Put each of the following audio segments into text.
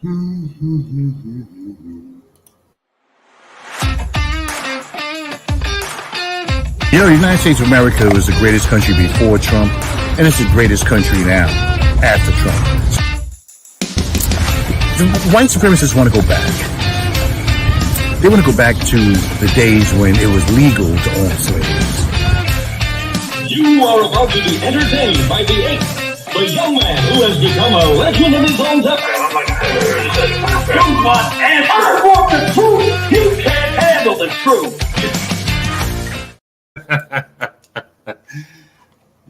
You know, the United States of America was the greatest country before Trump, and it's the greatest country now after Trump. The white supremacists want to go back. They want to go back to the days when it was legal to own slaves. You are about to be entertained by the ape, the young man who has become a legend in his own time. You want answers? I want the truth. You can't handle the truth.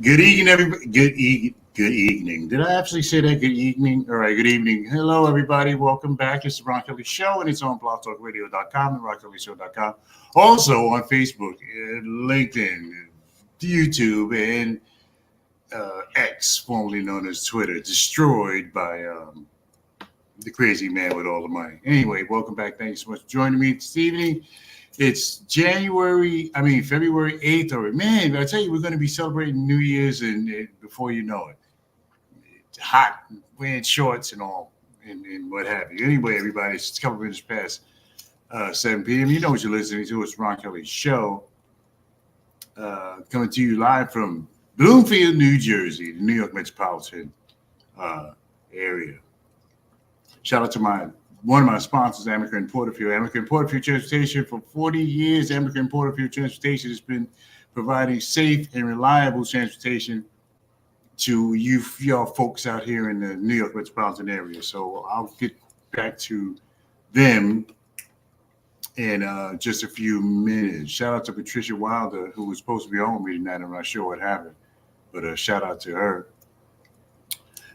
Good evening, everybody. Good evening. Did I actually say that? Good evening. All right. Good evening. Hello, everybody. Welcome back. It's the Ron Kelly Show, and it's on blogtalkradio.com and ronkellyshow.com. Also on Facebook, LinkedIn, YouTube, and X, formerly known as Twitter, destroyed by the crazy man with all the money. Anyway, welcome back. Thank you so much for joining me this evening. It's February 8th. Or man, I tell you, we're going to be celebrating New Year's, and before you know it, it's hot, wearing shorts and all, and what have you. Anyway, everybody, it's a couple minutes past 7 p.m. You know what you're listening to. It's Ron Kelly's Show, coming to you live from Bloomfield, New Jersey, the New York metropolitan area. Shout out to one of my sponsors, Amica and Porterfield. Amica and Porterfield Transportation. For 40 years, Amica and Porterfield Transportation has been providing safe and reliable transportation to y'all folks out here in the New York metropolitan area. So I'll get back to them in just a few minutes. Shout out to Patricia Wilder, who was supposed to be on with me tonight. I'm not sure what happened, but shout out to her.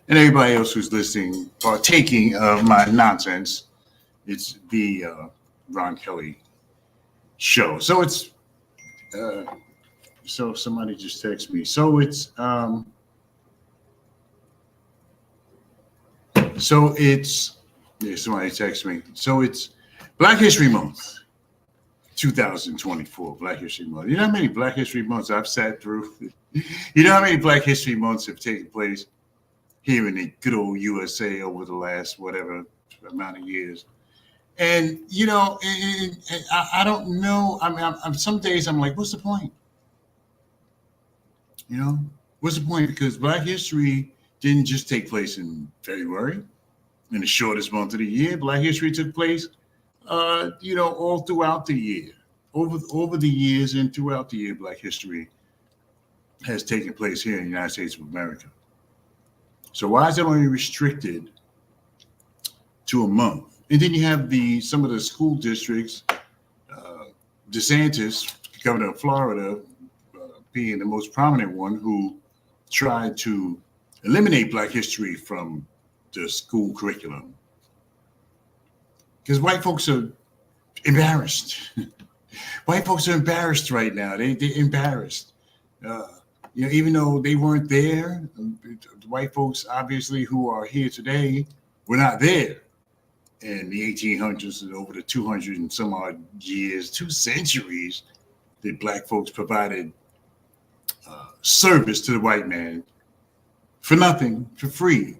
And everybody else who's listening, partaking of my nonsense. It's the Ron Kelly Show. So it's, so somebody just texted me. So it's, somebody texted me. So it's Black History Month, 2024, Black History Month. You know how many Black History Months I've sat through? You know how many Black History Months have taken place here in the good old USA over the last whatever amount of years? And, you know, and I don't know. I mean, I'm some days I'm like, what's the point? You know, what's the point? Because Black history didn't just take place in February, in the shortest month of the year. Black history took place, all throughout the year. Over the years and throughout the year, Black history has taken place here in the United States of America. So why is it only restricted to a month? And then you have some of the school districts, DeSantis, governor of Florida, being the most prominent one, who tried to eliminate Black history from the school curriculum. Because white folks are embarrassed. White folks are embarrassed right now. They're embarrassed. Even though they weren't there, the white folks, obviously, who are here today, were not there in the 1800s and over the 200 and some odd years, 2 centuries, that Black folks provided service to the white man for nothing, for free.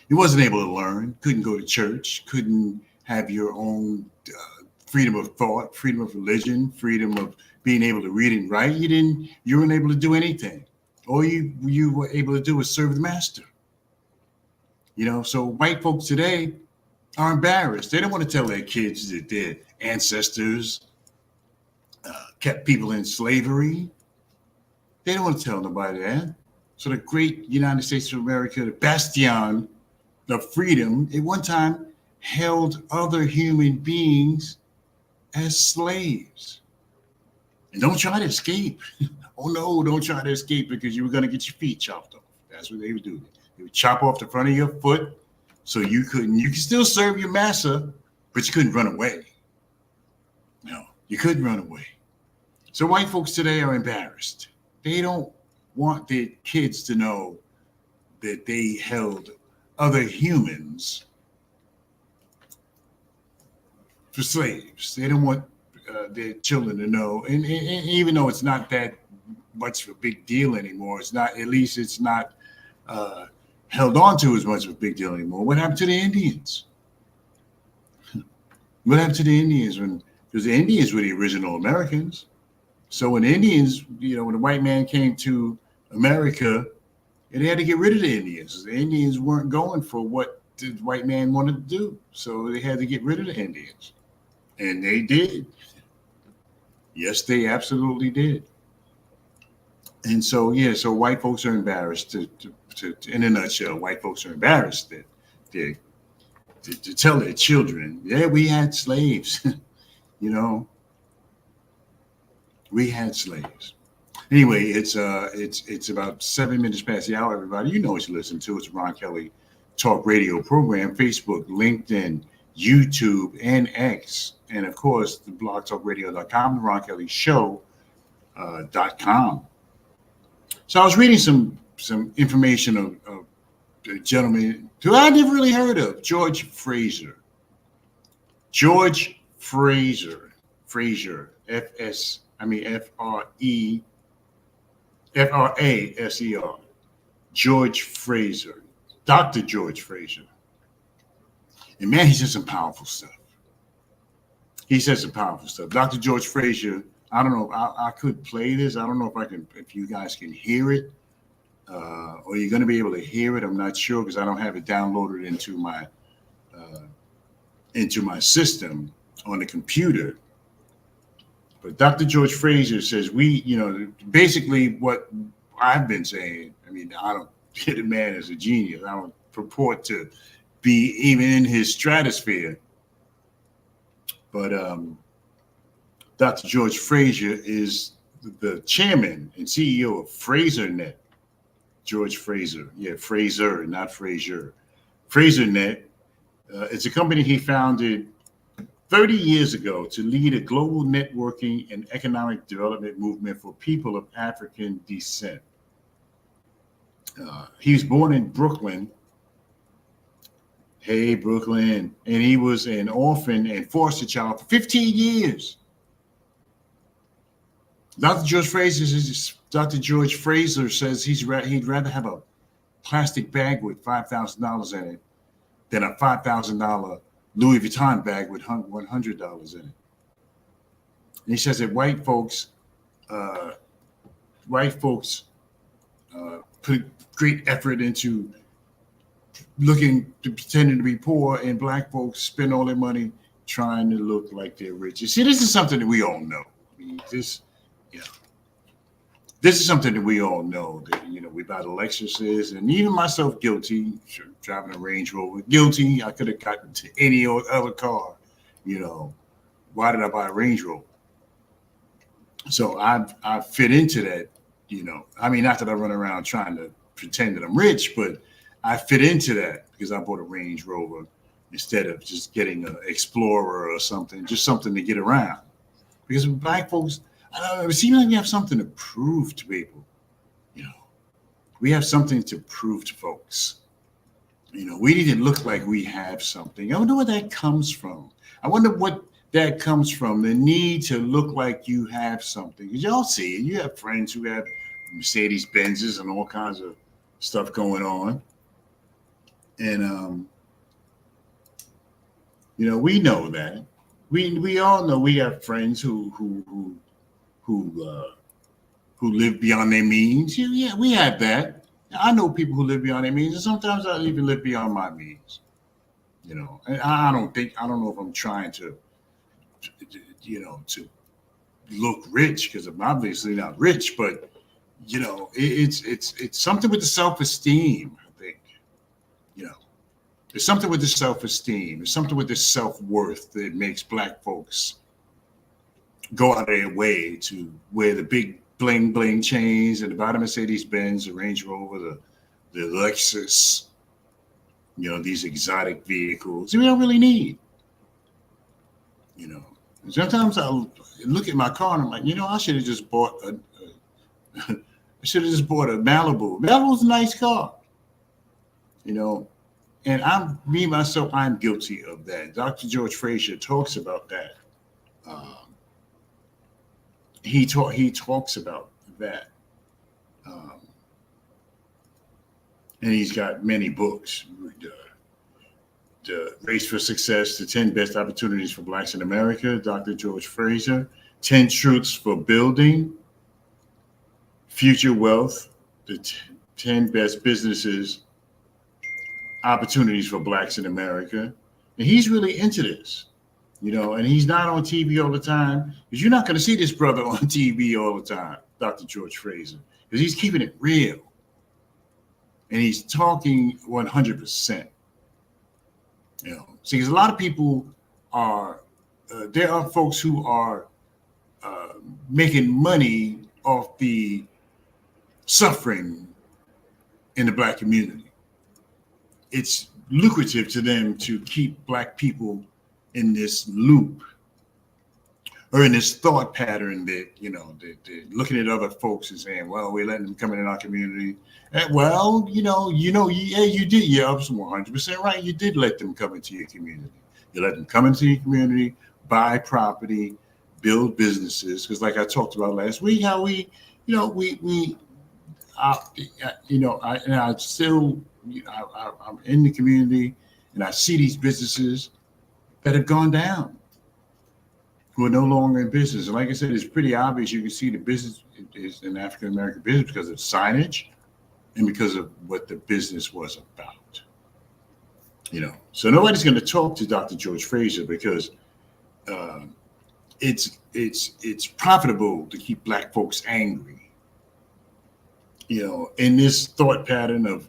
He wasn't able to learn, couldn't go to church, couldn't have your own freedom of thought, freedom of religion, freedom of being able to read and write. You weren't able to do anything. All you were able to do was serve the master. So white folks today are embarrassed. They don't want to tell their kids that their ancestors kept people in slavery. They don't want to tell nobody that. So the great United States of America, the bastion of freedom, at one time held other human beings as slaves. And don't try to escape. Oh no, don't try to escape, because you were going to get your feet chopped off. That's what they would do. They would chop off the front of your foot so you could still serve your master, but you couldn't run away. No, you couldn't run away. So white folks today are embarrassed. They don't want their kids to know that they held other humans for slaves. They don't want their children to know, and even though it's not that much of a big deal anymore, it's not held on to as much of a big deal anymore. What happened to the Indians? What happened to the Indians because the Indians were the original Americans. So when the Indians, when the white man came to America, they had to get rid of the Indians. The Indians weren't going for what the white man wanted to do. So they had to get rid of the Indians. And they did. Yes, they absolutely did. And so, so white folks are embarrassed to in a nutshell, white folks are embarrassed to tell their children, yeah, we had slaves, we had slaves. Anyway, it's about 7 minutes past the hour, everybody. You know what you listen to. It's Ron Kelly Talk Radio program, Facebook, LinkedIn, YouTube, and X. And of course, the blogtalkradio.com, the Ron Kelly Show.com. So I was reading some information of a gentleman who I never really heard of, George Fraser. George Fraser. Fraser. George Fraser. Dr. George Fraser. And man, he said some powerful stuff. Dr. George Fraser, I don't know, I could play this. I don't know if you guys can hear it. Or you're going to be able to hear it. I'm not sure because I don't have it downloaded into my system on the computer. But Dr. George Fraser says basically what I've been saying. I mean, I don't get the man as a genius. I don't purport to be even in his stratosphere. But Dr. George Fraser is the chairman and CEO of FraserNet. George Fraser. Yeah, Fraser, not Frazier. FraserNet. It's a company he founded 30 years ago to lead a global networking and economic development movement for people of African descent. He was born in Brooklyn. Hey, Brooklyn. And he was an orphan and foster child for 15 years. Dr. George Fraser says he'd rather have a plastic bag with $5,000 in it than a $5,000 Louis Vuitton bag with $100 in it. And he says that white folks put great effort into pretending to be poor, and black folks spend all their money trying to look like they're rich. You see, this is something that we all know. I mean, this is something that we all know that, we buy the Lexuses, and even myself guilty, driving a Range Rover, guilty. I could have gotten to any other car, why did I buy a Range Rover? So I fit into that, I mean, not that I run around trying to pretend that I'm rich, but I fit into that because I bought a Range Rover instead of just getting an Explorer or something, just something to get around. Because black folks, I don't know, it seems like we have something to prove to people. We have something to prove to folks. We need to look like we have something. I wonder where that comes from. I wonder what that comes from, the need to look like you have something. Because y'all see it. You have friends who have Mercedes Benzes and all kinds of stuff going on. And, we know that. We all know we have friends who live beyond their means. Yeah, we have that. I know people who live beyond their means, and sometimes I even live beyond my means. And I don't know if I'm trying to look rich, because I'm obviously not rich, but it's something with the self-esteem, I think. There's something with the self-esteem. There's something with the self-worth that makes black folks go out of their way to wear the big bling bling chains and buy the Mercedes Benz, the Range Rover, the Lexus, these exotic vehicles we don't really need. Sometimes I look at my car and I'm like, I should have just bought a Malibu. Malibu's a nice car, and I'm guilty of that. Dr. George Fraser talks about that. He talks about that. and he's got many books. The Race for Success, the 10 Best Opportunities for Blacks in America, Dr. George Fraser, 10 Truths for Building Future Wealth, the 10 Best Businesses Opportunities for Blacks in America. And he's really into this, and he's not on TV all the time, because you're not going to see this brother on TV all the time, Dr. George Fraser, because he's keeping it real. And he's talking 100%. See, because a lot of people are, there are folks who are making money off the suffering in the Black community. It's lucrative to them to keep Black people in this loop, or in this thought pattern that, they're looking at other folks and saying, well, we're letting them come in our community. And, well, you did. Yeah, I was 100% right. You did let them come into your community. You let them come into your community, buy property, build businesses. Because like I talked about last week, how I'm in the community, and I see these businesses that have gone down, who are no longer in business. And like I said, it's pretty obvious. You can see the business is an African-American business because of signage and because of what the business was about. So nobody's going to talk to Dr. George Fraser because it's profitable to keep Black folks angry. In this thought pattern of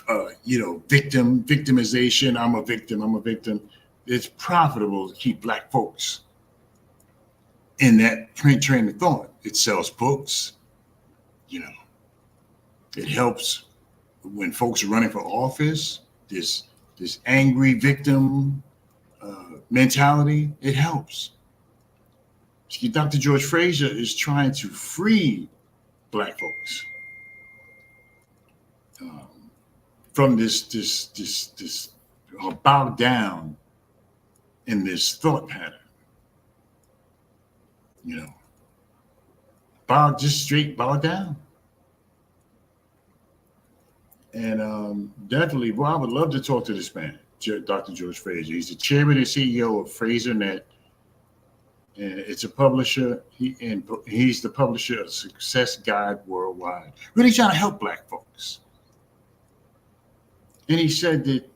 victimization. I'm a victim. It's profitable to keep Black folks in that train of thought. It sells books. It helps when folks are running for office. This angry victim mentality. It helps. Dr. George Fraser is trying to free Black folks from this bow down in this thought pattern. Straight bow down. And definitely, I would love to talk to this man, Dr. George Fraser. He's the chairman and CEO of FraserNet, and it's a publisher. He's the publisher of Success Guide Worldwide, really trying to help Black folks. And he said that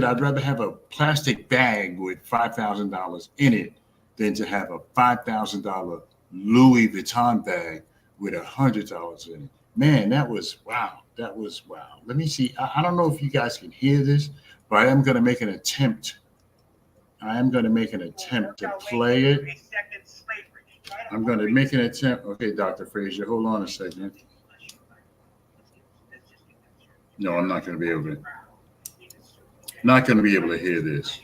I'd rather have a plastic bag with $5,000 in it than to have a $5,000 Louis Vuitton bag with $100 in it. Man, that was wow. Let me see. I don't know if you guys can hear this, but I am going to make an attempt. To play it. I'm going to make an attempt. Okay, Dr. Fraser, hold on a second. No, I'm not going to be able to hear this.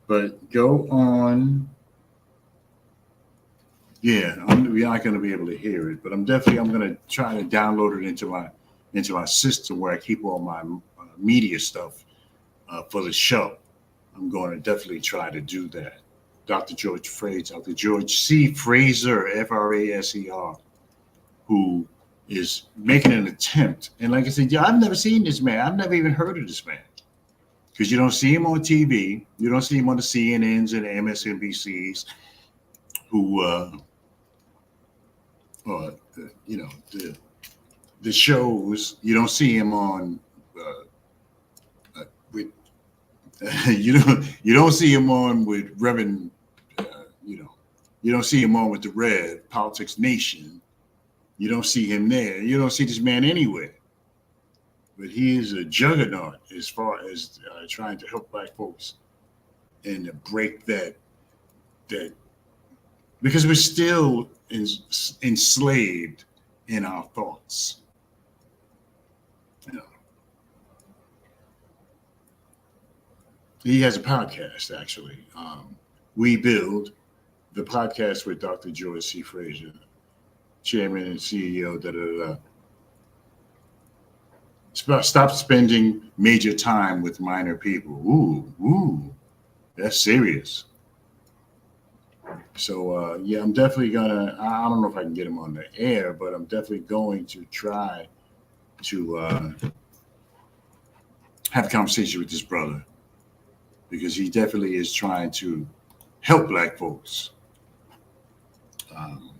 But go on. Yeah, we're not going to be able to hear it, but I'm going to try to download it into my system where I keep all my media stuff for the show. I'm going to definitely try to do that. Dr. George Fraser, Dr. George C. Fraser, Fraser, who is making an attempt. And like I said, I've never seen this man. I've never even heard of this man. Because you don't see him on TV. You don't see him on the CNNs and the MSNBCs who, the shows. You don't see him on, you don't see him on with Reverend, you don't see him on with the Rev, Politics Nation. You don't see him there. You don't see this man anywhere. But he is a juggernaut as far as trying to help Black folks and to break that because we're still enslaved in our thoughts. He has a podcast, actually. We Build, the podcast with Dr. George C. Fraser, chairman and CEO. Stop spending major time with minor people. Ooh, that's serious. So yeah, I'm definitely gonna. I don't know if I can get him on the air, but I'm definitely going to try to have a conversation with this brother because he definitely is trying to help black folks. Um,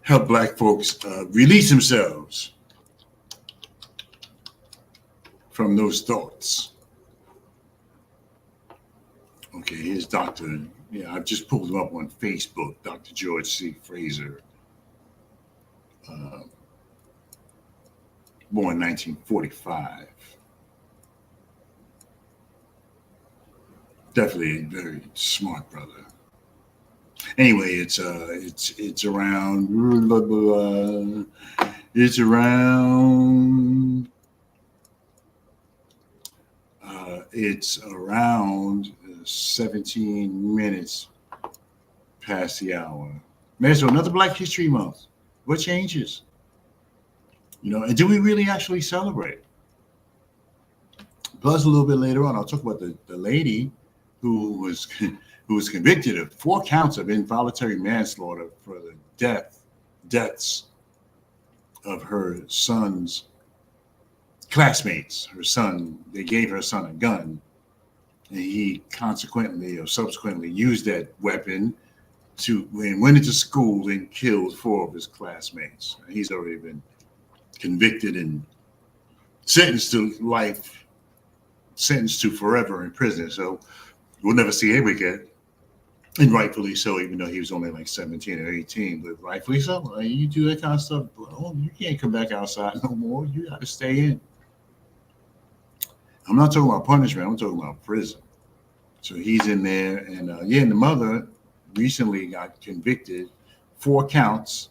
Help black folks release themselves from those thoughts. Okay, here's Dr. Yeah, I've just pulled him up on Facebook, Dr. George C. Fraser, born 1945. Definitely a very smart brother. Anyway, it's around it's around it's around 17 minutes past the hour. Man, so another Black History Month. What changes? And do we really actually celebrate? Plus, a little bit later on, I'll talk about the lady who was convicted of 4 counts of involuntary manslaughter for the deaths of her son's classmates. They gave her son a gun, and he consequently or subsequently used that weapon went into school and killed 4 of his classmates. He's already been convicted and sentenced to life, sentenced to forever in prison. So we'll never see him again. And rightfully so, even though he was only like 17 or 18, but rightfully so. Like, you do that kind of stuff, you can't come back outside no more. You got to stay in. I'm not talking about punishment. I'm talking about prison. So he's in there. And and the mother recently got convicted 4 counts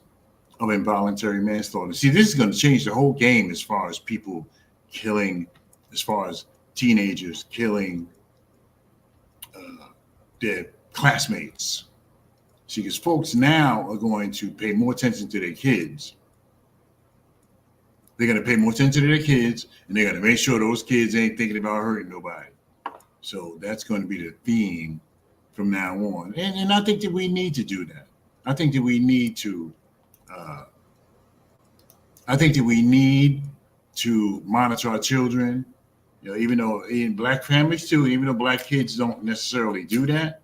of involuntary manslaughter. See, this is going to change the whole game as far as people killing, as far as teenagers killing their classmates. See, because folks now are going to pay more attention to their kids. They're going to pay more attention to their kids, and they're going to make sure those kids ain't thinking about hurting nobody. So that's going to be the theme from now on. And I think that we need to do that. I think that we need to monitor our children. Even though in Black families too, even though Black kids don't necessarily do that,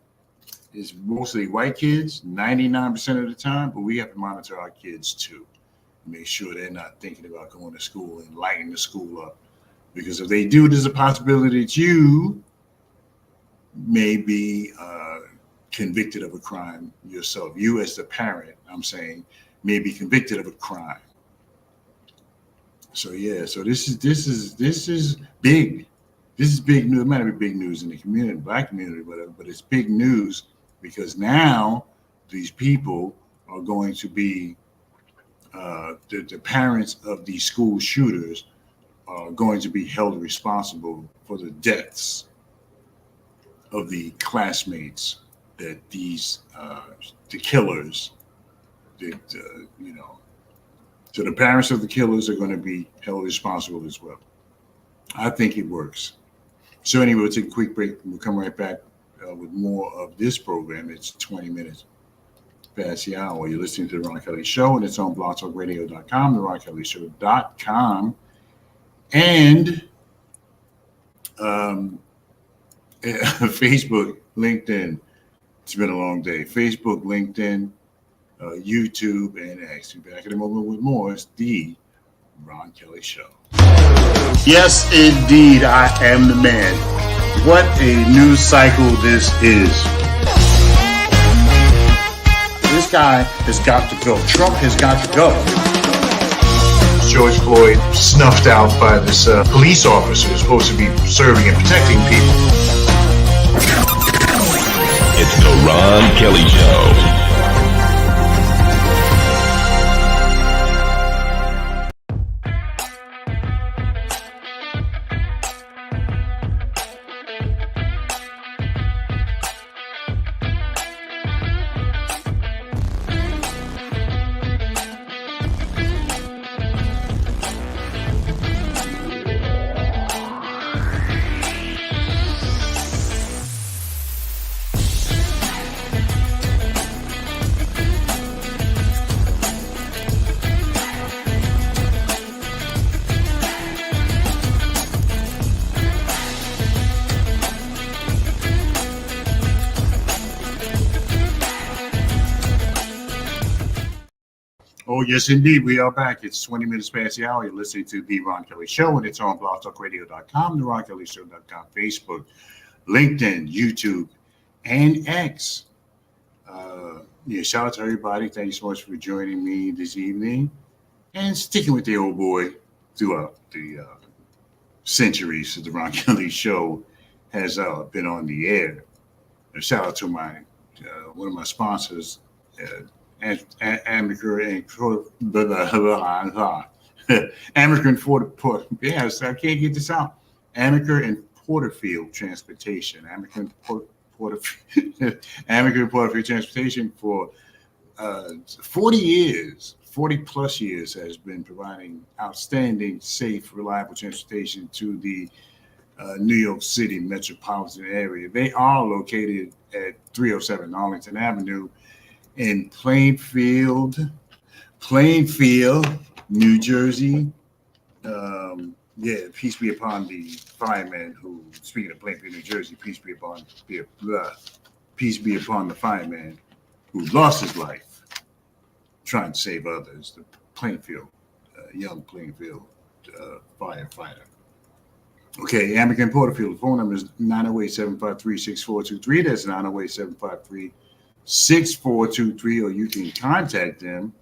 it's mostly white kids 99% of the time, but we have to monitor our kids too. Make sure they're not thinking about going to school and lighting the school up. Because if they do, there's a possibility that you may be convicted of a crime yourself. You as the parent, I'm saying, may be convicted of a crime. So yeah, so this is big. This is big news. It might be big news in the community, Black community, but it's big news because now these people are going to be the parents of these school shooters are going to be held responsible for the deaths of the classmates that these the killers that So the parents of the killers are going to be held responsible as well. I think it works. So anyway, we'll take a quick break. We'll come right back with more of this program. It's 20 minutes past the hour. You're listening to The Ron Kelly Show, and it's on blogtalkradio.com, theronkellyshow.com, and Facebook, LinkedIn. It's been a long day. Facebook, LinkedIn, YouTube, and X. We'll be back in a moment with more. It's The Ron Kelly Show. Yes, indeed, I am the man. What a news cycle this is. This guy has got to go. Trump has got to go. George Floyd snuffed out by this police officer who's supposed to be serving and protecting people. It's the Ron Kelly Show. Oh, yes, indeed. We are back. It's 20 minutes past the hour. You're listening to The Ron Kelly Show, and it's on blogtalkradio.com, theronkellyshow.com, Facebook, LinkedIn, YouTube, and X. Shout out to everybody. Thank you so much for joining me this evening and sticking with the old boy throughout the centuries that The Ron Kelly Show has been on the air. A shout out to my one of my sponsors, Amaker and Amaker and Port. Yes, I can't get this out. Amaker and Porterfield Transportation. Amaker and Amaker and Porterfield Transportation for 40 years, 40 plus years, has been providing outstanding, safe, reliable transportation to the New York City metropolitan area. They are located at 307 Arlington Avenue in Plainfield, New Jersey. Peace be upon the fireman who, speaking of Plainfield, New Jersey, peace be upon the fireman who lost his life trying to save others. The Plainfield, young Plainfield firefighter. Okay, Amica and Porterfield. The phone number is 908-753-6423. That's 908-753-6423. Or you can contact them.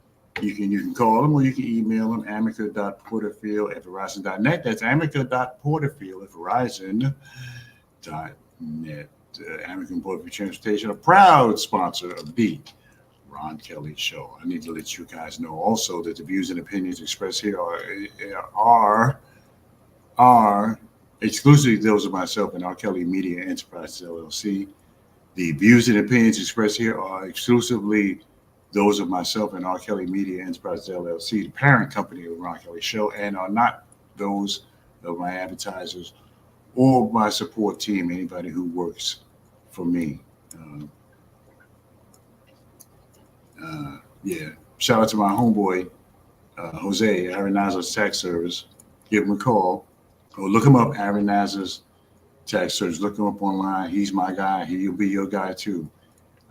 You can call them, or you can email them, amica.porterfield@verizon.net. That's amica.porterfield@verizon.net. Amica and Porterfield Transportation, a proud sponsor of the Ron Kelly Show. I need to let you guys know also that the views and opinions expressed here are exclusively those of myself and R. Kelly Media Enterprises, LLC. The views and opinions expressed here are exclusively those of myself and R. Kelly Media Enterprises, LLC, the parent company of the Ron Kelly Show, and are not those of my advertisers or my support team, anybody who works for me. Shout out to my homeboy, Jose, Aaron Nazar's Tax Service. Give him a call. Or look him up, Aaron Nazar's Tax Service. Look him up online. He's my guy. He'll be your guy too.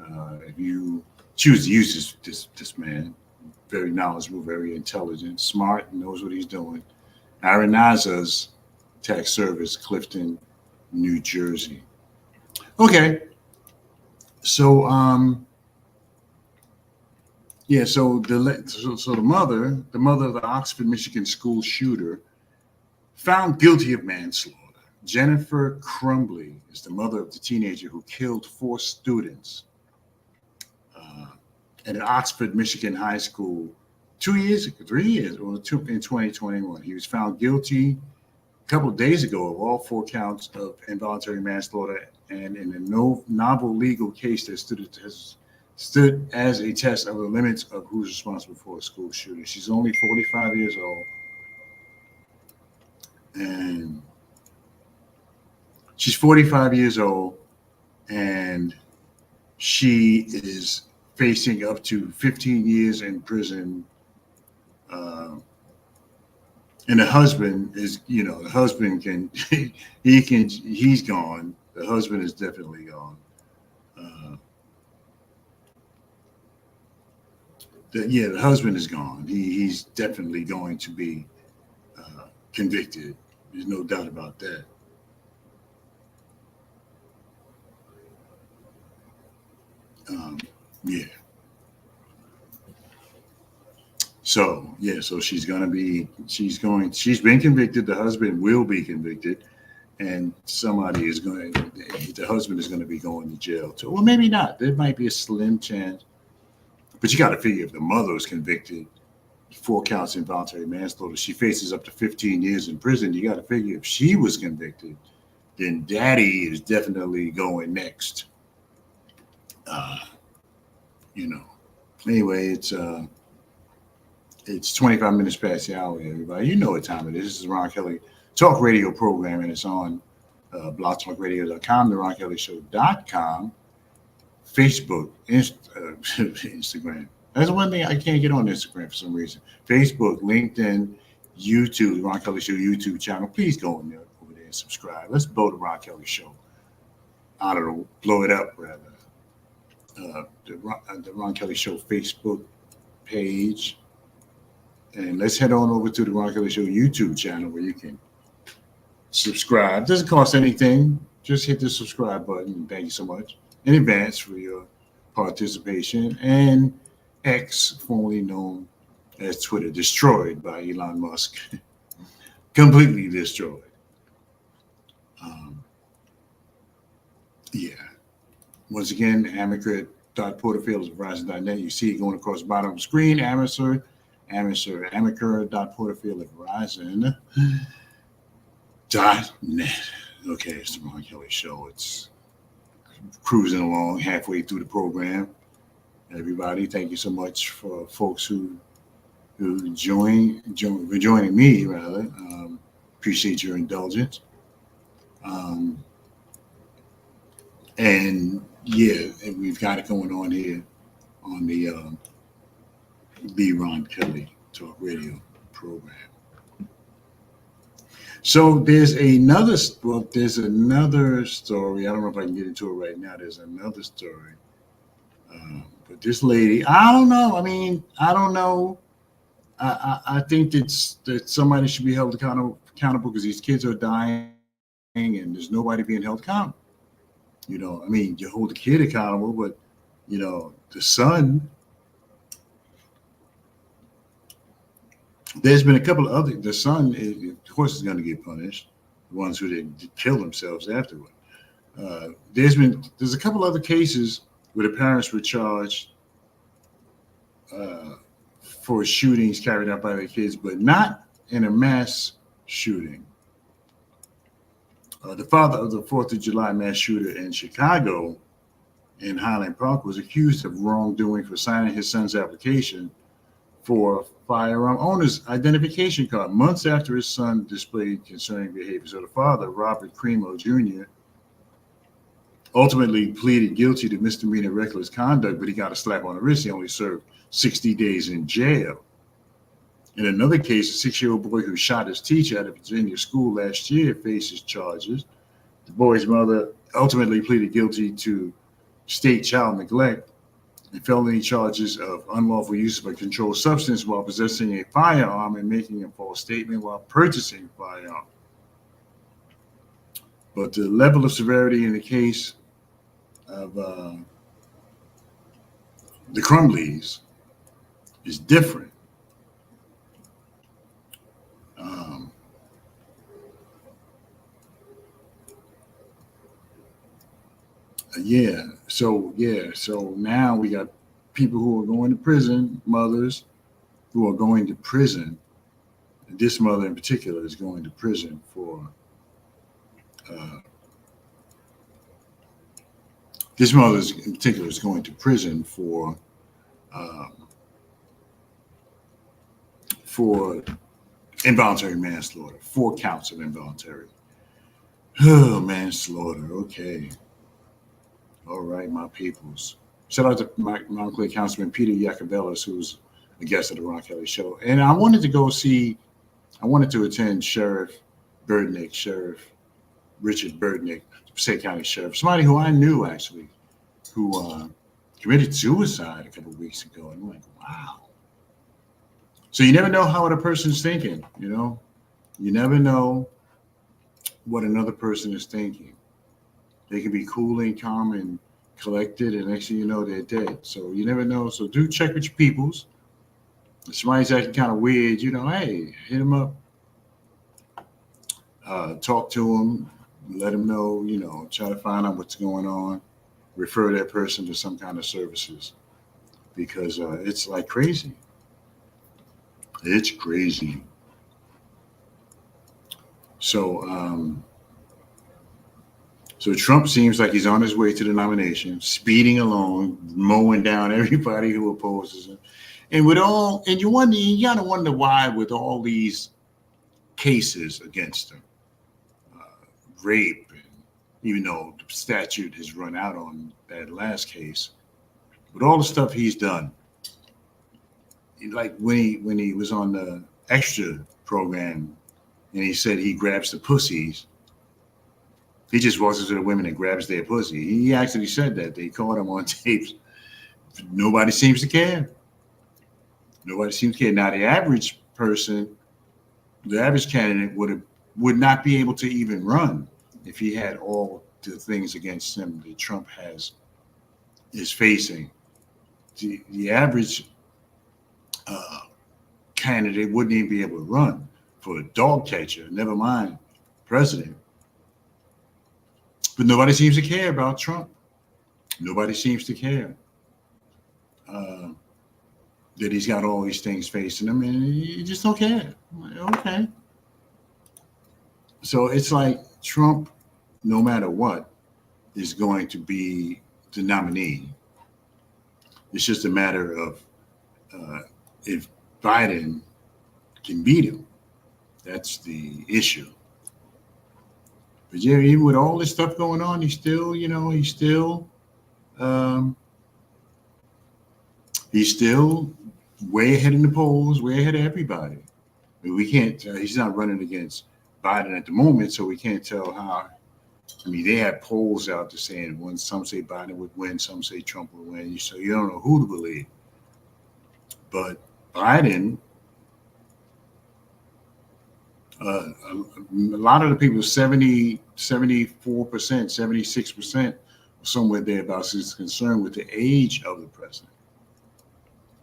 If you choose to use this man, very knowledgeable, very intelligent, smart, knows what he's doing. Aaron Nazar's Tax Service, Clifton, New Jersey. Okay. So the mother of the Oxford, Michigan school shooter, found guilty of manslaughter. Jennifer Crumbly is the mother of the teenager who killed 4 students at an Oxford, Michigan high school 3 years, in 2021. He was found guilty a couple of days ago of all 4 counts of involuntary manslaughter, and in a novel legal case that stood as a test of the limits of who's responsible for a school shooting. She's only 45 years old. And she's 45 years old, and she is facing up to 15 years in prison. And the husband is, he's gone. The husband is definitely gone. The husband is gone. He's definitely going to be convicted. There's no doubt about that. So she's been convicted. The husband will be convicted, and the husband is going to be going to jail too. Well, maybe not. There might be a slim chance, but you got to figure if the mother is convicted, 4 counts involuntary manslaughter, she faces up to 15 years in prison. You got to figure if she was convicted, then daddy is definitely going next. Anyway, it's 25 minutes past the hour, everybody. You know what time it is. This is Ron Kelly Talk Radio program, and it's on blogtalkradio.com, theronkellyshow.com, Facebook, Instagram. That's one thing I can't get on Instagram for some reason. Facebook, LinkedIn, YouTube, the Ron Kelly Show YouTube channel. Please go in there, over there and subscribe. Let's blow the Ron Kelly Show. I don't know, blow it up rather. The Ron Kelly Show Facebook page. And let's head on over to the Ron Kelly Show YouTube channel where you can subscribe. Doesn't cost anything. Just hit the subscribe button. Thank you so much in advance for your participation. And X, formerly known as Twitter, destroyed by Elon Musk. Completely destroyed. Yeah. Once again, amaker.porterfield is Verizon.net. You see it going across the bottom of the screen. Amaker.porterfield at Verizon.net. Okay, it's the Ron Kelly Show. It's cruising along halfway through the program. Everybody, thank you so much for folks who joining me, rather. Appreciate your indulgence. And yeah, and we've got it going on here on the Ron Kelly Talk Radio program. So there's another story. I don't know if I can get into it right now. There's another story. But this lady, I don't know. I mean, I don't know. I think that somebody should be held accountable because these kids are dying and there's nobody being held accountable. You know, I mean, you hold the kid accountable, but, you know, the son, there's been a couple of other, the son, of course, is going to get punished, the ones who didn't kill themselves afterward. There's a couple other cases where the parents were charged for shootings carried out by their kids, but not in a mass shooting. The father of the 4th of July mass shooter in Chicago in Highland Park was accused of wrongdoing for signing his son's application for a firearm owner's identification card months after his son displayed concerning behavior. So the father, Robert Cremo Jr., ultimately pleaded guilty to misdemeanor reckless conduct, but he got a slap on the wrist. He only served 60 days in jail. In another case, a 6-year-old boy who shot his teacher at a Virginia school last year faces charges. The boy's mother ultimately pleaded guilty to state child neglect and felony charges of unlawful use of a controlled substance while possessing a firearm and making a false statement while purchasing a firearm. But the level of severity in the case of the Crumleys is different. So now we got people who are going to prison, mothers who are going to prison. This mother in particular is going to prison for involuntary manslaughter, 4 counts of involuntary manslaughter. Okay. All right, my peoples. Shout out to my Clay Councilman Peter Yacobelis, who's a guest of the Ron Kelly Show. And I wanted to attend Sheriff Richard Burdnick, Passaic County Sheriff, somebody who I knew actually, who committed suicide a couple of weeks ago. And I'm like, wow. So you never know how a person's thinking, you know? You never know what another person is thinking. They can be cool and calm and collected, and next thing you know, they're dead. So you never know. So do check with your peoples. If somebody's acting kind of weird, you know, hey, hit them up. Talk to them. Let them know, you know, try to find out what's going on. Refer that person to some kind of services. Because it's like crazy. It's crazy. So Trump seems like he's on his way to the nomination, speeding along, mowing down everybody who opposes him. And you gotta wonder why, with all these cases against him, rape, and even though the statute has run out on that last case, with all the stuff he's done, like when he was on the Extra program and he said he grabs the pussies. He just walks into the women and grabs their pussy. He actually said that. They caught him on tapes. Nobody seems to care. Now, the average person, the average candidate would not be able to even run if he had all the things against him that Trump is facing. The average uh, candidate wouldn't even be able to run for a dog catcher, never mind president. But nobody seems to care about Trump. Nobody seems to care uh, that he's got all these things facing him, and you just don't care. Like, okay. So it's like Trump, no matter what, is going to be the nominee. It's just a matter of uh, if Biden can beat him. That's the issue. But yeah, even with all this stuff going on, um, he's still way ahead in the polls, way ahead of everybody. I mean, we can't. He's not running against Biden at the moment, so we can't tell how. I mean, they have polls out there saying when some say Biden would win, some say Trump would win. So you don't know who to believe. But Biden, a lot of the people, 70, 74%, 76%, somewhere thereabouts, is concerned with the age of the president.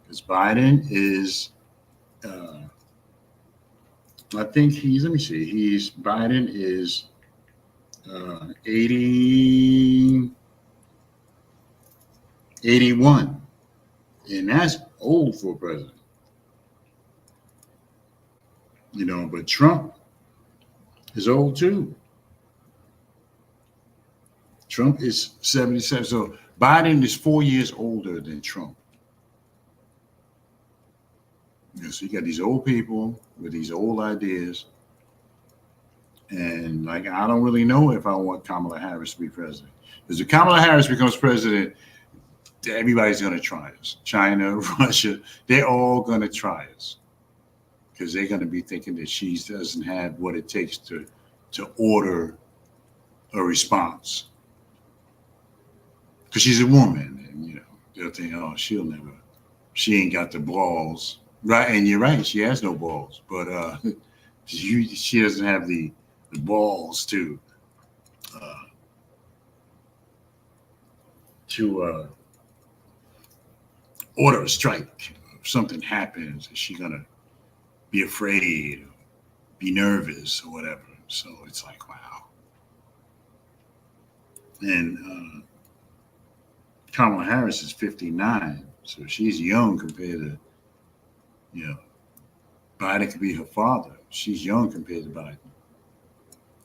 Because Biden is, I think Biden is 81, and that's old for a president. But Trump is old too. Trump is 77. So Biden is 4 years older than Trump. So you got these old people with these old ideas. And like, I don't really know if I want Kamala Harris to be president. Because if Kamala Harris becomes president, everybody's going to try us. China, Russia, they're all going to try us. Because they're going to be thinking that she doesn't have what it takes to order a response. Because she's a woman, and they'll think, oh, she ain't got the balls, right? And you're right, she has no balls, but she doesn't have the balls to order a strike. If something happens, is she gonna be afraid, or be nervous, or whatever? So it's like, wow. And Kamala Harris is 59, so she's young compared to, Biden could be her father. She's young compared to Biden.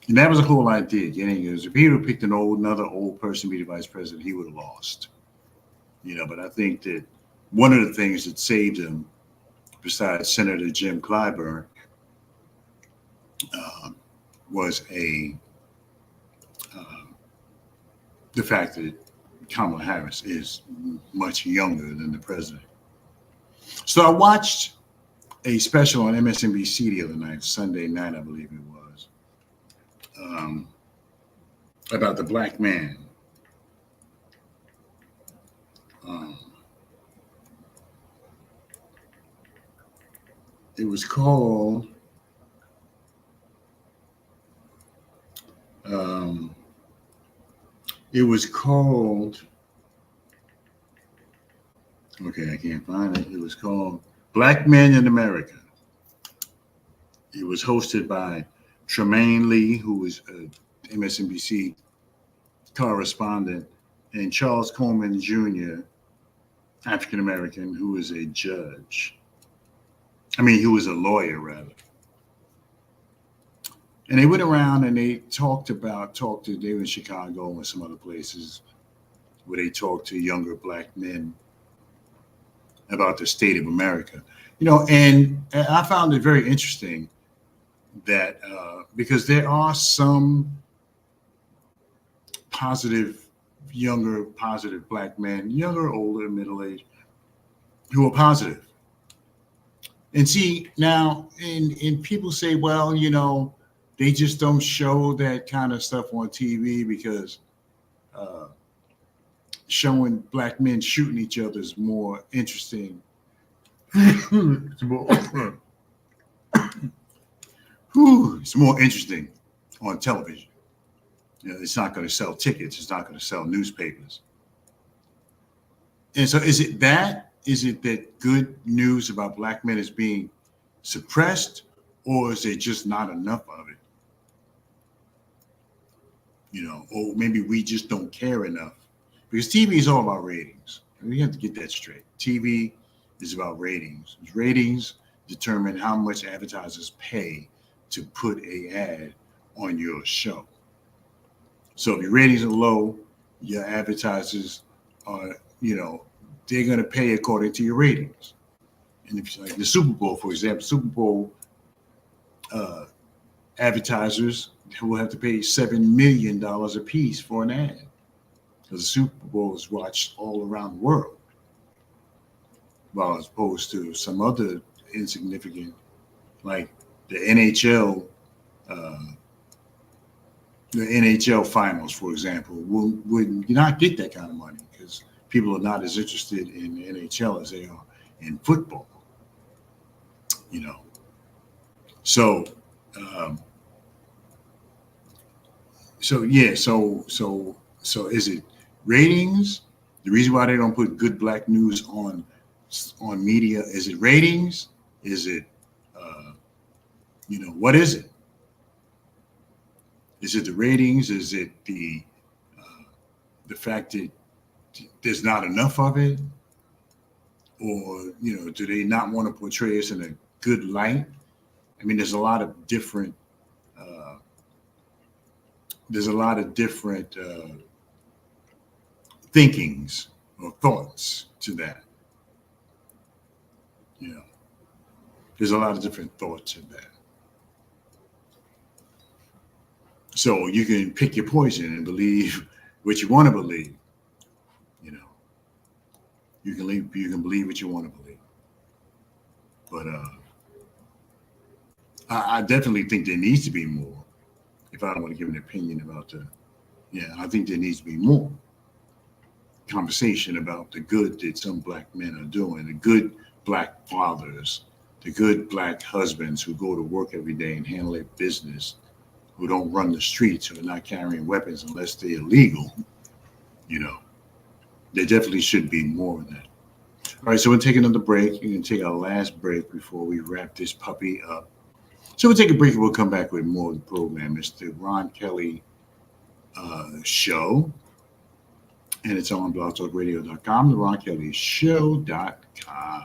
And that was the whole idea. If he would have picked another old person to be the vice president, he would have lost. But I think that one of the things that saved him, besides Senator Jim Clyburn, was the fact that Kamala Harris is much younger than the president. So I watched a special on MSNBC the other night, Sunday night, I believe it was, about the black man. It was called okay, I can't find it. It was called Black Men in America. It was hosted by Tremaine Lee, who was an MSNBC correspondent, and Charles Coleman Jr., African American, who is a judge. Who was a lawyer, rather. And they went around and they they were in Chicago and some other places where they talked to younger black men about the state of America. And I found it very interesting that because there are some younger, positive black men, younger, older, middle-aged, who are positive. And see, now, and people say, well, they just don't show that kind of stuff on TV because showing black men shooting each other is more interesting. it's more interesting on television. It's not going to sell tickets. It's not going to sell newspapers. And so is it that? Is it that good news about black men is being suppressed, or is there just not enough of it? Or maybe we just don't care enough. Because TV is all about ratings. We have to get that straight. TV is about ratings. Ratings determine how much advertisers pay to put an ad on your show. So if your ratings are low, your advertisers are, they're going to pay according to your ratings. And if like the Super Bowl, for example, Super Bowl advertisers will have to pay $7 million a piece for an ad, because the Super Bowl is watched all around the world, while as opposed to some other insignificant, like the NHL finals, for example, would not get that kind of money because people are not as interested in the NHL as they are in football. So is it ratings? The reason why they don't put good black news on media, is it ratings? Is it what is it? Is it the ratings? Is it the fact that there's not enough of it? Or do they not want to portray us in a good light? I mean, there's a lot of different thinkings or thoughts to that. There's a lot of different thoughts in that. So you can pick your poison and believe what you want to believe. You can believe what you want to believe. But I definitely think there needs to be more. If I don't want to give an opinion about I think there needs to be more conversation about the good that some black men are doing, the good black fathers, the good black husbands who go to work every day and handle their business, who don't run the streets, who are not carrying weapons unless they're illegal. There definitely should be more of that. All right, so we'll take another break. We're going to take our last break before we wrap this puppy up. So we'll take a break and we'll come back with more of the program. It's the Ron Kelly Show, and it's on blogtalkradio.com, the Ron Kelly Show.com.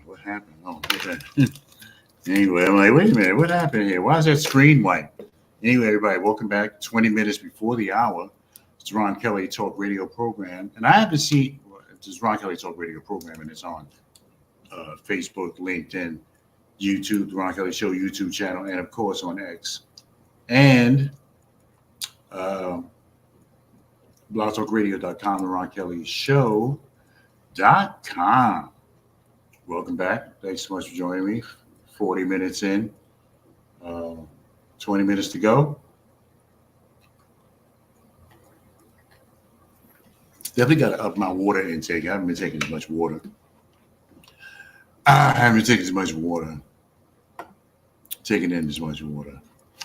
What happened? Oh, okay. Anyway, I'm like, wait a minute, what happened here? Why is that screen white? Anyway, everybody, welcome back. 20 minutes before the hour. It's Ron Kelly Talk Radio program. And I haven't seen this Ron Kelly Talk Radio program, and it's on Facebook, LinkedIn, YouTube, the Ron Kelly Show YouTube channel, and of course on X. And blogtalkradio.com, the Ron Kelly Show.com. Welcome back. Thanks so much for joining me. 40 minutes in, 20 minutes to go. Definitely got to up my water intake. I haven't been taking as much water. Taking in as much water.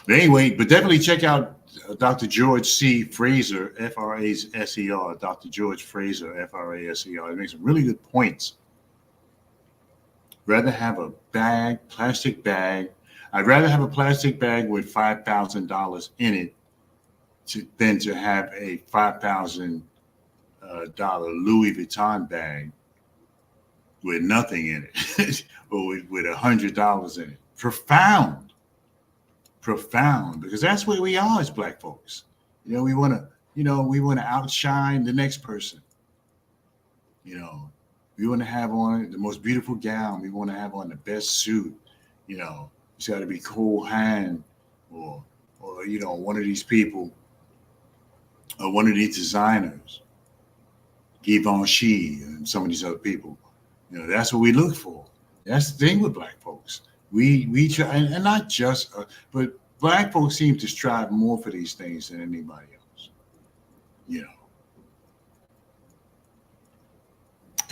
But anyway, definitely check out Dr. George C. Fraser, F-R-A-S-E-R, Dr. George Fraser, F-R-A-S-E-R. He makes some really good points. Rather have a plastic bag. I'd rather have a plastic bag with $5,000 in it than to have a $5,000 Louis Vuitton bag with nothing in it or with $100 in it. Profound. profound, because that's where we are as black folks. We want to, we want to outshine the next person. You know, we want to have on the most beautiful gown. We want to have on the best suit. It's got to be Cole Hand or one of these people or one of these designers, Givenchy and some of these other people. That's what we look for. That's the thing with black folks. We try, and not just, but black folks seem to strive more for these things than anybody else.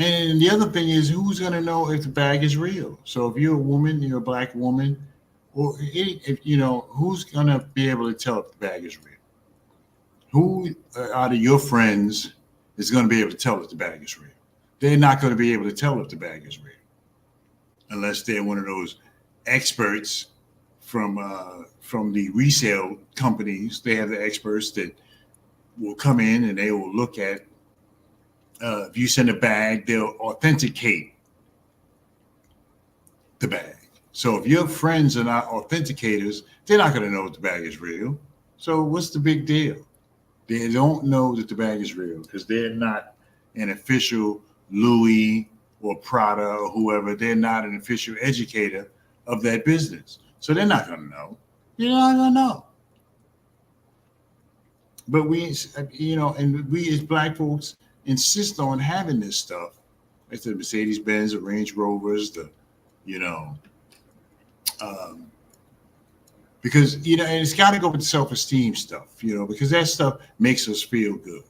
And the other thing is, who's going to know if the bag is real? So if you're a woman, you're a black woman, or if who's going to be able to tell if the bag is real? Who out of your friends is going to be able to tell if the bag is real? They're not going to be able to tell if the bag is real unless they're one of those experts from the resale companies. They have the experts that will come in and they will look at. If you send a bag, they'll authenticate the bag. So if your friends are not authenticators, they're not going to know if the bag is real. So what's the big deal? They don't know that the bag is real because they're not an official Louis or Prada or whoever. They're not an official educator of that business. So they're not going to know. You're not going to know. But we, and we as black folks insist on having this stuff. It's the Mercedes-Benz, the Range Rovers, because, and it's got to go with the self-esteem stuff, because that stuff makes us feel good.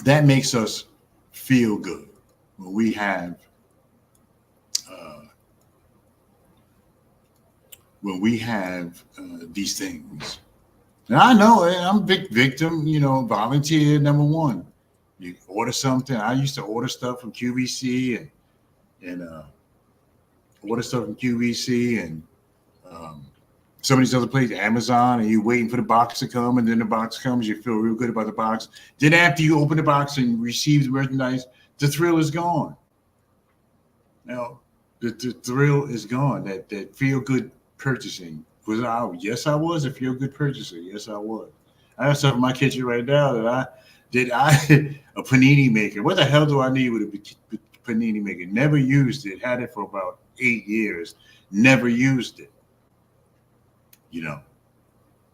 That makes us feel good when we have these things. And I know I'm a big victim, volunteer number one. You order something. I used to order stuff from QVC and order stuff from QVC and some of these other places, Amazon, and you're waiting for the box to come, and then the box comes, you feel real good about the box. Then after you open the box and receive the merchandise, the thrill is gone. The thrill is gone. That feel good purchasing. Yes, I was a feel good purchaser. Yes, I was. I have stuff in my kitchen right now that a panini maker. What the hell do I need with a panini maker? Never used it. Had it for about 8 years. Never used it.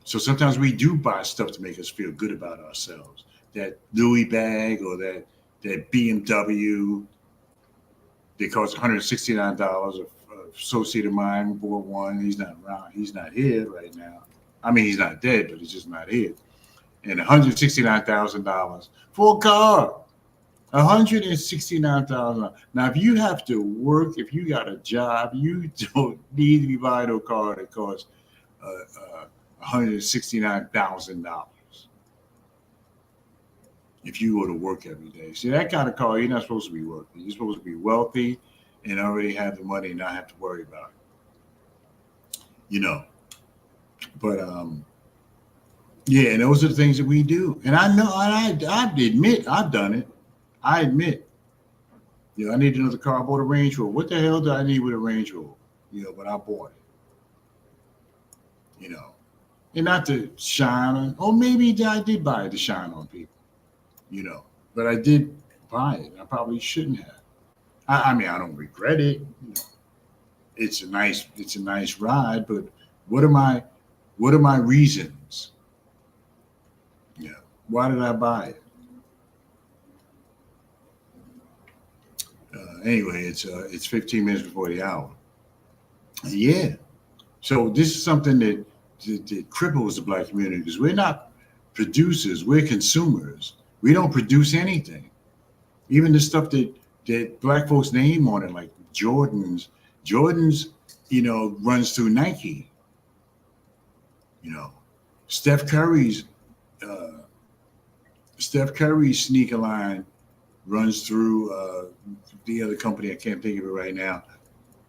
So sometimes we do buy stuff to make us feel good about ourselves. That Louis bag or that BMW. They cost $169. Associate of mine bought one. He's not around. He's not here right now. I mean, he's not dead, but he's just not here. And $169,000 for a car. $169,000. Now, if you have to work, if you got a job, you don't need to be buying a car that costs $169,000. If you go to work every day, see that kind of car, you're not supposed to be working. You're supposed to be wealthy and already have the money and not have to worry about it. But yeah, and those are the things that we do. And I know, I admit I've done it. I admit, I need another car. I bought a Range Rover. What the hell do I need with a Range Rover? But I bought it. And not to shine on, or maybe I did buy it to shine on people. But I did buy it. I probably shouldn't have. I mean, I don't regret it. It's a nice ride, but what are my reasons? Why did I buy it? Anyway, it's 15 minutes before the hour. Yeah. So this is something that cripples the black community because we're not producers, we're consumers. We don't produce anything. Even the stuff that black folks name on it, like Jordans, runs through Nike. Steph Curry's sneaker line runs through the other company. I can't think of it right now.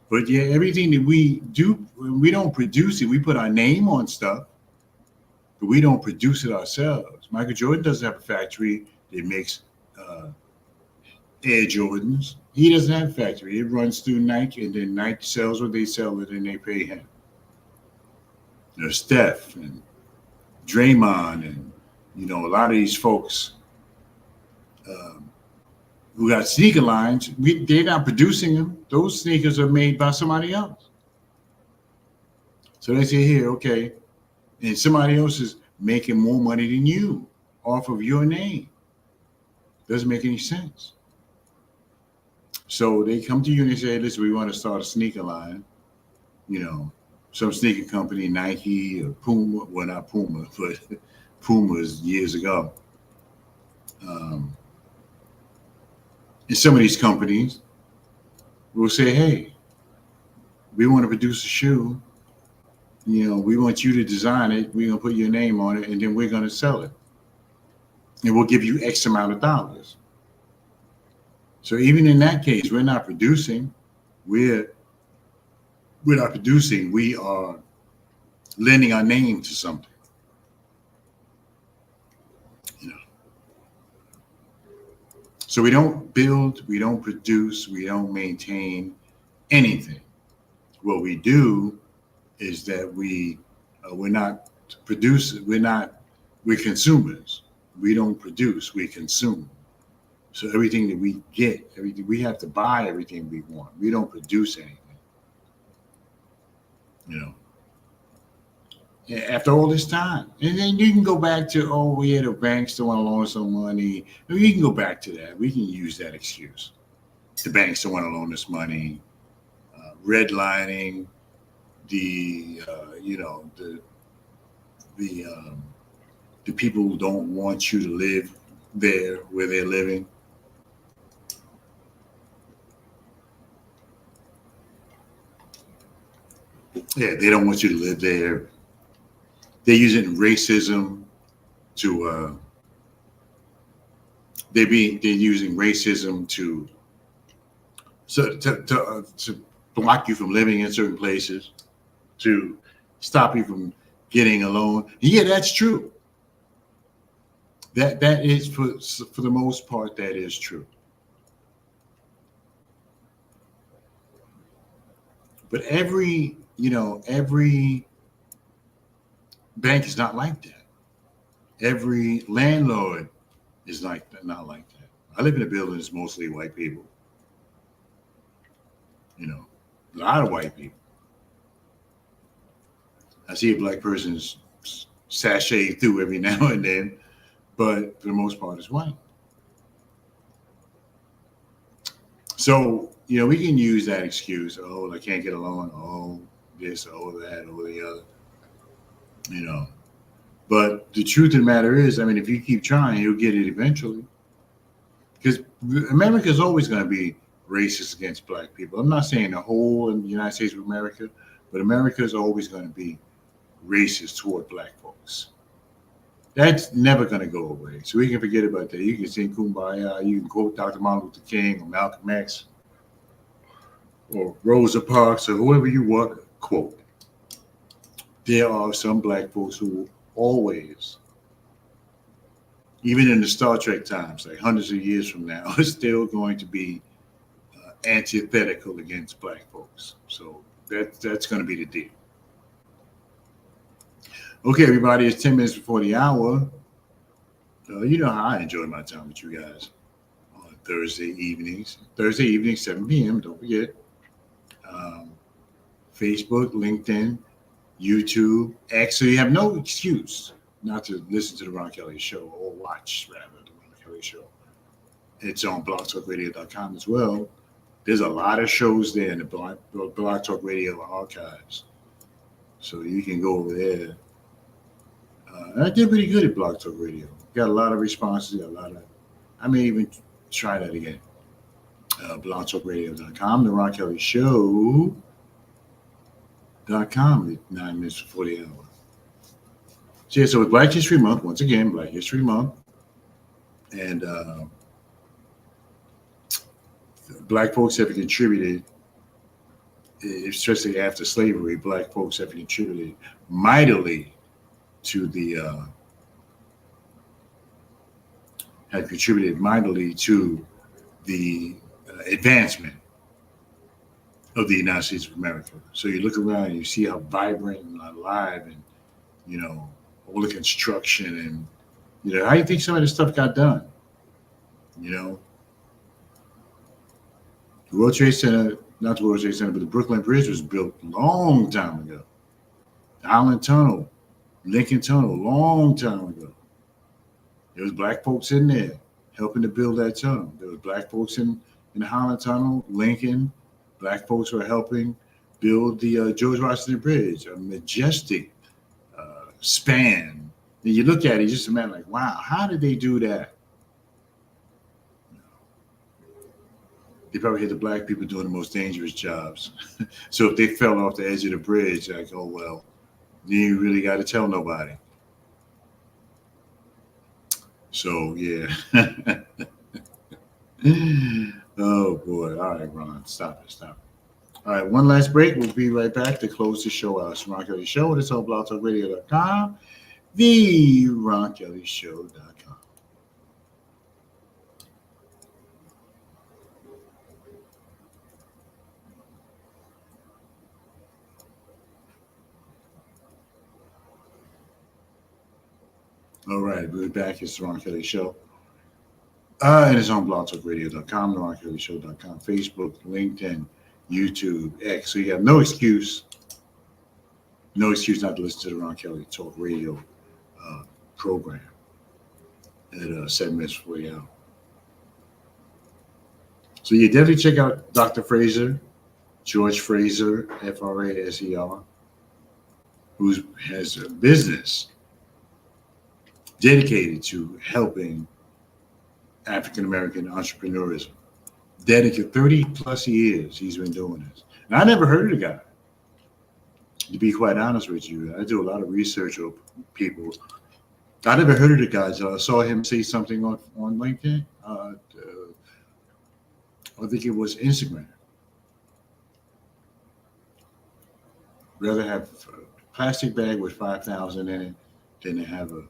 But yeah, everything that we do, we don't produce it. We put our name on stuff, but we don't produce it ourselves. Michael Jordan doesn't have a factory that makes Air Jordans. He doesn't have a factory. It runs through Nike, and then Nike sells what they sell it, and they pay him. There's Steph and Draymond, and a lot of these folks um, who got sneaker lines. They're not producing them. Those sneakers are made by somebody else. So they say here, okay, and somebody else is making more money than you off of your name. Doesn't make any sense. So they come to you and they say, listen, we want to start a sneaker line, some sneaker company, Nike or Puma. Well, not Puma, but Puma's years ago. And some of these companies will say, hey, we want to produce a shoe. We want you to design it. We're going to put your name on it, and then we're going to sell it. And we'll give you X amount of dollars. So even in that case, we're not producing. We're not producing. We are lending our name to something. So we don't build, we don't produce, we don't maintain anything. What we do is that we're not producers. We're consumers. We don't produce. We consume. So everything that we get, everything we have to buy, everything we want. We don't produce anything. After all this time, and then you can go back to, the banks don't want to loan us some money. You can go back to that. We can use that excuse. The banks don't want to loan us money. Redlining, the people who don't want you to live there where they're living. Yeah, they don't want you to live there. They're using racism to. They're using racism to block you from living in certain places, to stop you from getting a loan. Yeah, that's true. That is for the most part, that is true. But every bank is not like that. Every landlord is not like that. I live in a building that's mostly white people. A lot of white people. I see a black person's sashay through every now and then, but for the most part, it's white. So, we can use that excuse. Oh, I can't get a loan. Oh, this, oh, that, oh, the other. But the truth of the matter is, if you keep trying, you'll get it eventually. Because America is always going to be racist against black people. I'm not saying the whole United States of America, but America is always going to be racist toward black folks. That's never going to go away. So we can forget about that. You can sing Kumbaya. You can quote Dr. Martin Luther King or Malcolm X or Rosa Parks or whoever you want to quote. There are some black folks who always, even in the Star Trek times, like hundreds of years from now, are still going to be antithetical against black folks. So that's going to be the deal. Okay, everybody, it's 10 minutes before the hour. You know how I enjoy my time with you guys on Thursday evenings, 7 p.m., don't forget. Facebook, LinkedIn, YouTube, X. So you have no excuse not to listen to the Ron Kelly Show, or watch, rather, the Ron Kelly Show. It's on blogtalkradio.com as well. There's a lot of shows there in the Blog Talk Radio archives. So you can go over there. I did pretty good at Blog Talk Radio. Got a lot of responses. I may even try that again. blogtalkradio.com, the Ron Kelly Show.com at 9 minutes before the hour. So, it's Black History Month. Once again, Black History Month. And black folks have contributed, especially after slavery, black folks have contributed mightily to the advancement of the United States of America. So you look around and you see how vibrant and alive and, all the construction and, how do you think some of this stuff got done? You know, the World Trade Center, not the World Trade Center, but the Brooklyn Bridge was built a long time ago. The Island Tunnel, Lincoln Tunnel, long time ago. There was black folks in there helping to build that tunnel. There was black folks in the Holland Tunnel, Lincoln. Black folks were helping build the George Washington Bridge, a majestic span. And you look at it, you just imagine like, wow, how did they do that? They probably had the black people doing the most dangerous jobs. So if they fell off the edge of the bridge, like, oh, well, you really got to tell nobody. So, yeah. Oh, boy. All right, Ron, stop it. All right, one last break. We'll be right back to close the show out. It's Ron Kelly Show. It's on blogtalkradio.com, theronkellyshow.com. All right, we're back. It's the Ron Kelly Show. And it's on blogtalkradio.com, theronkellyshow.com, Facebook, LinkedIn, YouTube, X. So you have no excuse not to listen to the Ron Kelly Talk Radio program at 7 minutes before you out. So you definitely check out Dr. Fraser, George Fraser, Fraser, who has a business dedicated to helping African-American entrepreneurism. Dedicated 30 plus years he's been doing this. And I never heard of the guy, to be quite honest with you. I do a lot of research on people. I never heard of the guy until I saw him say something on LinkedIn. I think it was Instagram. Rather have a plastic bag with $5,000 in it than to have a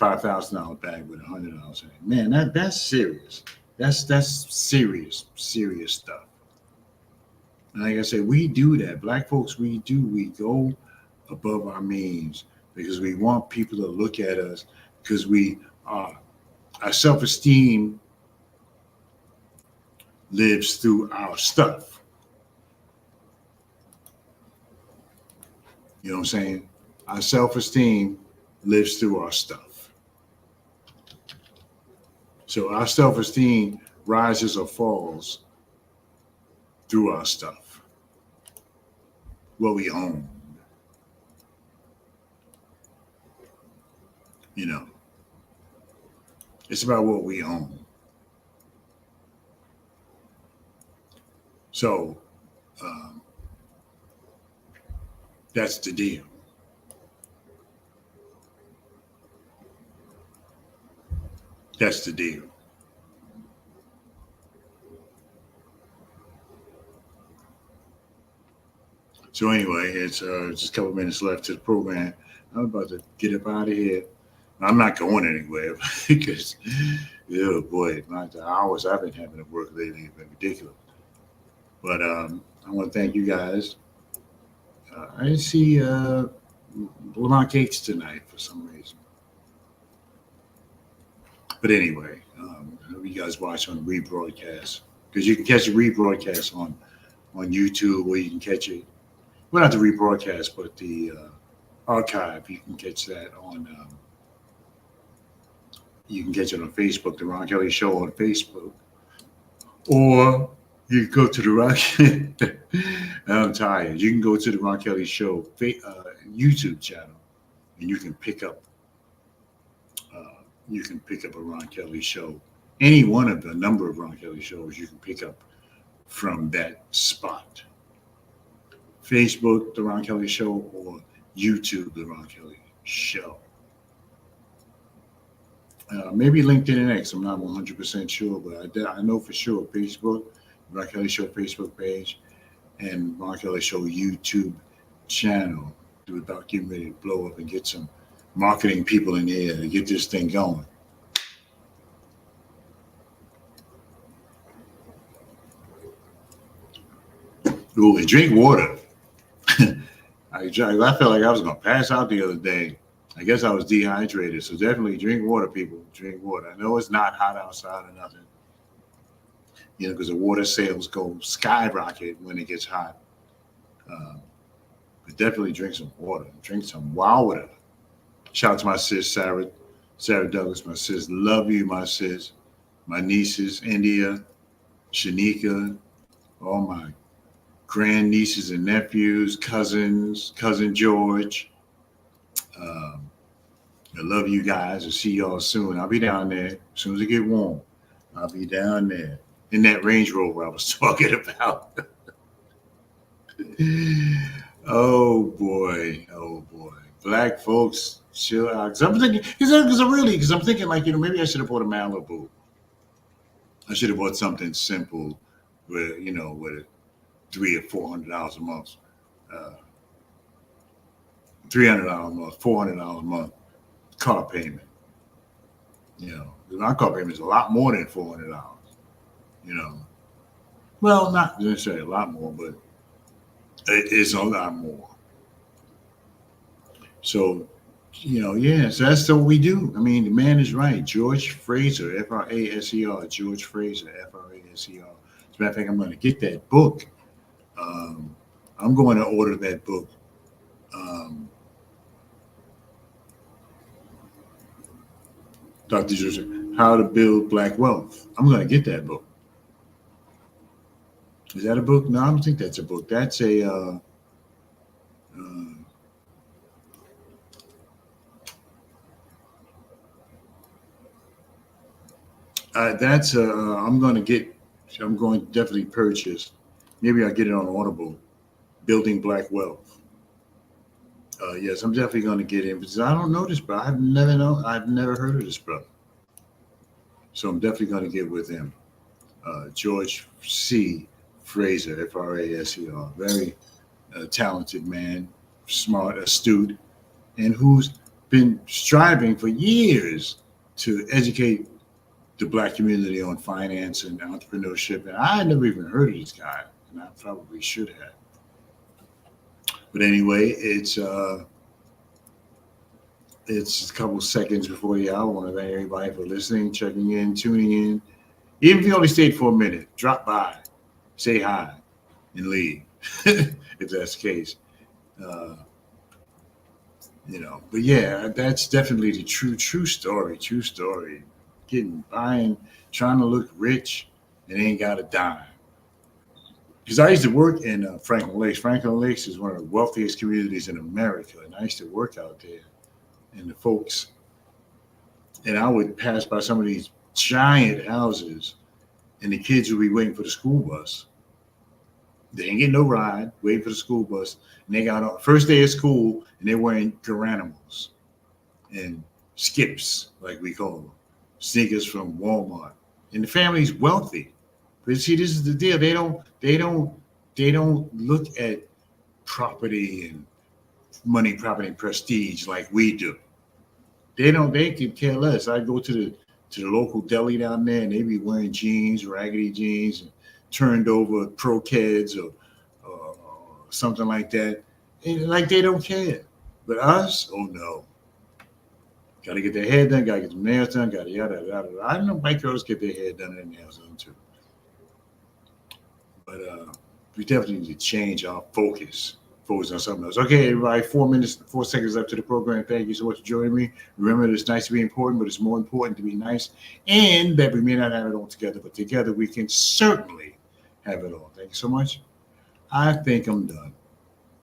$5,000 bag with $100 in it. Man, that's serious. That's serious stuff. And like I said, we do that. Black folks, we go above our means because we want people to look at us because our self-esteem lives through our stuff. You know what I'm saying? Our self-esteem lives through our stuff. So our self-esteem rises or falls through our stuff, what we own. It's about what we own. So that's the deal. That's the deal. So anyway, it's just a couple minutes left to the program. I'm about to get up out of here. I'm not going anywhere because, oh boy, the hours I've been having at work lately have been ridiculous. But I want to thank you guys. I didn't see Lamont Gates tonight for some reason. But anyway, I hope you guys watch on the rebroadcast because you can catch the rebroadcast on YouTube, or you can catch it. Well, not the rebroadcast, but the archive. You can catch that on. You can catch it on Facebook, the Ron Kelly Show on Facebook, or you can go to the Ron. I'm tired. You can go to the Ron Kelly Show YouTube channel, and you can pick up. You can pick up a Ron Kelly Show. Any one of the number of Ron Kelly shows you can pick up from that spot. Facebook, The Ron Kelly Show, or YouTube, The Ron Kelly Show. Maybe LinkedIn and X, I'm not 100% sure, but I know for sure Facebook, Ron Kelly Show Facebook page, and Ron Kelly Show YouTube channel. We're about getting ready to blow up and get some marketing people in there to get this thing going. Ooh, and drink water. I felt like I was gonna pass out the other day. I guess I was dehydrated. So definitely drink water, people. Drink water. I know it's not hot outside or nothing, because the water sales go skyrocket when it gets hot. Um, but definitely drink some water. Drink some water. Shout out to my sis Sarah Douglas, my sis. Love you, my sis. My nieces, India, Shanika, all my grandnieces and nephews, cousins, cousin George. Um, I love you guys. I'll see y'all soon. I'll be down there as soon as it get warm. I'll be down there in that Range Rover I was talking about. Oh boy, oh boy. Black folks, chill out. Cause I'm thinking, because I'm thinking like, maybe I should have bought a Malibu. I should have bought something simple with, with $300 or $400 a month. Uh, $300 a month, $400 a month car payment. My car payment is a lot more than $400. You know, well, not necessarily a lot more, but it is a lot more. So, yeah. So that's what we do. I mean, the man is right. George Fraser, Fraser, George Fraser, Fraser. As a matter of fact, I'm going to get that book. Um, I'm going to order that book. Um, Dr. Joseph, How to Build Black Wealth. I'm going to get that book. Is that a book? No, I don't think that's a book. That's I'm going to get, I'm going to definitely purchase. Maybe I'll get it on Audible. Building Black Wealth. Yes, I'm definitely going to get in because I don't know this brother. I've never heard of this brother. So I'm definitely going to get with him. George C. Fraser, Fraser, very talented man, smart, astute, and who's been striving for years to educate the Black community on finance and entrepreneurship. And I had never even heard of this guy, and I probably should have. But anyway, it's a couple seconds before the hour. I want to thank everybody for listening, checking in, tuning in. Even if you only stayed for a minute, drop by, say hi, and leave, if that's the case. Uh, but yeah, that's definitely the true story. Buying, trying to look rich and ain't got a dime. Because I used to work in Franklin Lakes. Franklin Lakes is one of the wealthiest communities in America, and I used to work out there. And the folks, and I would pass by some of these giant houses, and the kids would be waiting for the school bus. They ain't getting no ride, waiting for the school bus. And they got on first day of school, and they're wearing Garanimals and Skips, like we call them, sneakers from Walmart. And the family's wealthy. But see, this is the deal. They don't look at property and money, property, and prestige like we do. They could care less. I go to the local deli down there, and they be wearing jeans, raggedy jeans, and turned over pro kids or something like that. And like they don't care. But us, oh no. Got to get their hair done, got to get their nails done, got to yada, yada, yada. I know white girls get their hair done and their nails done too. But we definitely need to change our focus on something else. Okay, everybody, 4 seconds left to the program. Thank you so much for joining me. Remember, it's nice to be important, but it's more important to be nice, and that we may not have it all together, but together we can certainly have it all. Thank you so much. I think I'm done.